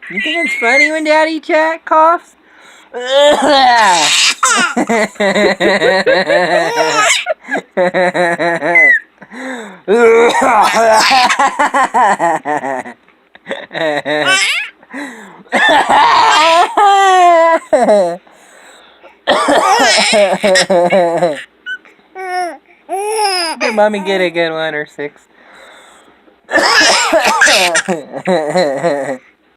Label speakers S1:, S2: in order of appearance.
S1: You think it's funny when Daddy Jack coughs? Did Mommy get a good one or 6?